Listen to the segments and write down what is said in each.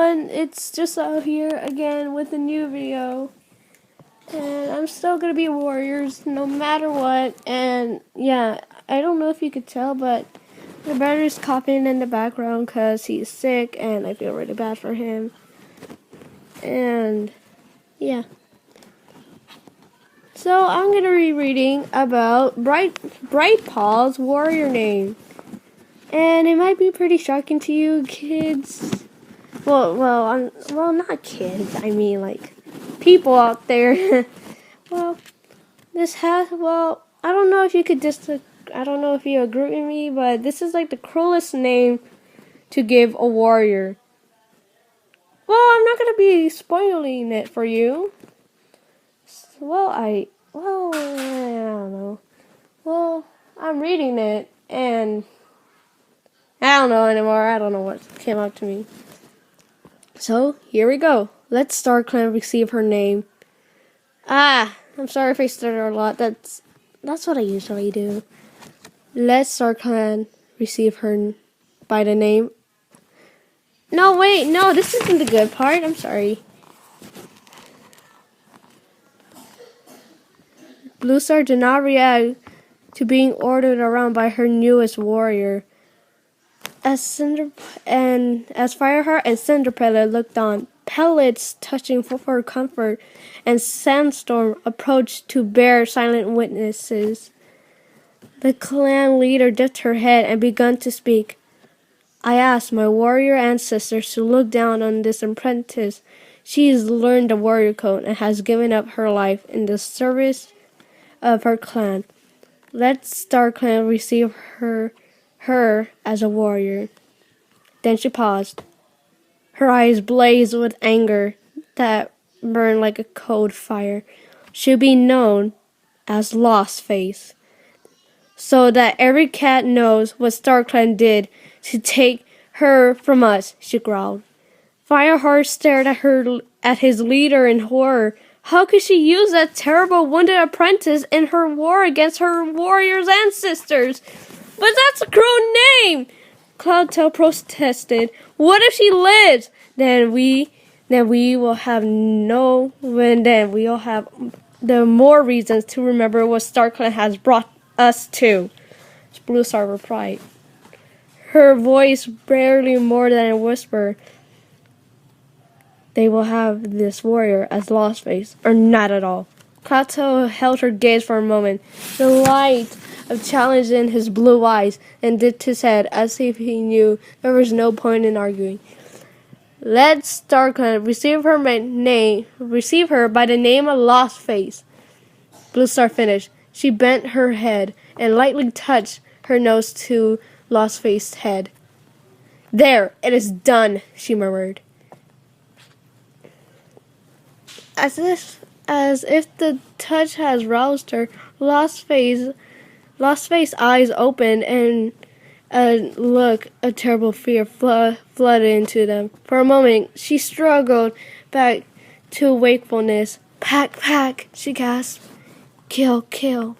everyone, it's just out here again with a new video. And I'm still gonna be warriors no matter what. And yeah, I don't know if you could tell, but my brother's coughing in the background because he's sick and I feel really bad for him. And yeah. So I'm gonna be reading about Bright Paul's warrior name. And it might be pretty shocking to you kids. Well, not kids. I mean, like, people out there. Well, I don't know if you could I don't know if you agree with me, but this is like the cruelest name to give a warrior. Well, I'm not gonna be spoiling it for you. I don't know. Well, I'm reading it, and I don't know anymore. I don't know what came up to me. So, here we go. Let StarClan receive her name. I'm sorry if I stutter a lot. That's what I usually do. Let StarClan receive her by the name. No, wait, no, this isn't the good part. I'm sorry. Blue Star did not react to being ordered around by her newest warrior. As Fireheart and Cinderpellet looked on, pellets touching for comfort, and Sandstorm approached to bear silent witnesses. The clan leader dipped her head and began to speak. I asked my warrior ancestors to look down on this apprentice. She has learned the warrior code and has given up her life in the service of her clan. Let StarClan receive her as a warrior. Then she paused. Her eyes blazed with anger that burned like a cold fire. She'll be known as Lost Face, so that every cat knows what StarClan did to take her from us, she growled. Fireheart stared at his leader in horror. How could she use that terrible wounded apprentice in her war against her warrior's ancestors? But that's a cruel name! Cloudtail protested. What if she lives? Then we'll have the more reasons to remember what StarClan has brought us to. Blue Star replied. Her voice barely more than a whisper. They will have this warrior as Lost Face, or not at all. Cloudtail held her gaze for a moment, the light of challenge in his blue eyes, and dipped his head as if he knew there was no point in arguing. Let StarClan receive her by the name of Lost Face. Blue Star finished. She bent her head and lightly touched her nose to Lost Face's head. There, it is done, she murmured. As if the touch has roused her, Lost Face eyes opened and a terrible fear flooded into them. For a moment, she struggled back to wakefulness. Pack, she gasped. Kill.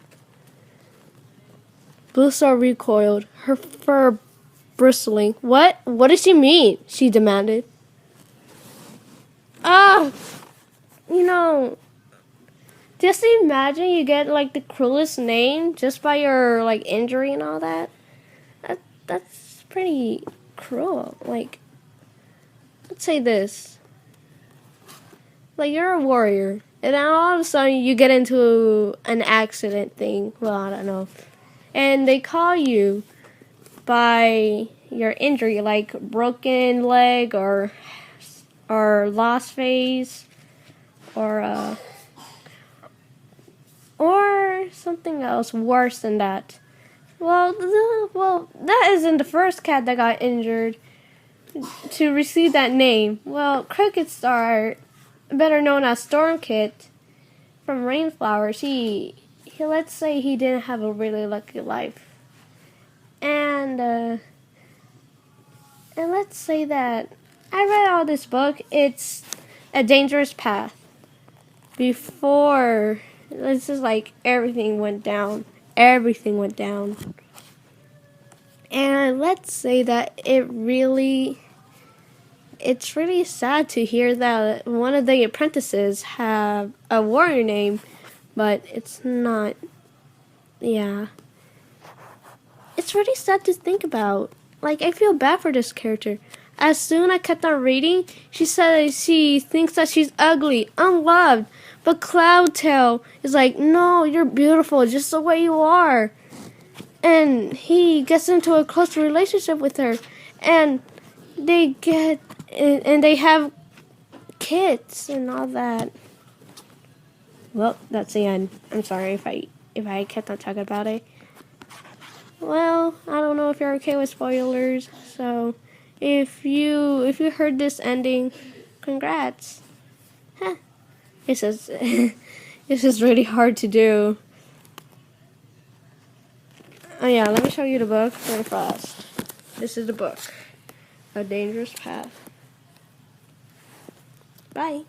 Blue Star recoiled, her fur bristling. What does she mean? She demanded. Just imagine you get like the cruelest name just by your like injury and all that. That's pretty cruel. Like, let's say this. Like, you're a warrior, and then all of a sudden you get into an accident thing. Well, I don't know. And they call you by your injury, like broken leg or lost face or something else worse than that. Well, that isn't the first cat that got injured to receive that name. Well, Cricket Star, better known as Stormkit from Rainflowers, he let's say he didn't have a really lucky life. And let's say that I read all this book. It's a dangerous path. Before, this is like everything went down. And let's say that it really it's really sad to hear that one of the apprentices have a warrior name, but it's not. Yeah. It's really sad to think about. Like, I feel bad for this character. As soon as I kept on reading, she said she thinks that she's ugly, unloved. But Cloudtail is like, no, you're beautiful just the way you are. And he gets into a close relationship with her. And they have kids and all that. Well, that's the end. I'm sorry if I kept on talking about it. Well, I don't know if you're okay with spoilers, so if you heard this ending, congrats. Huh. This is this is really hard to do. Oh yeah, let me show you the book very fast. This is the book, A Dangerous Path. Bye.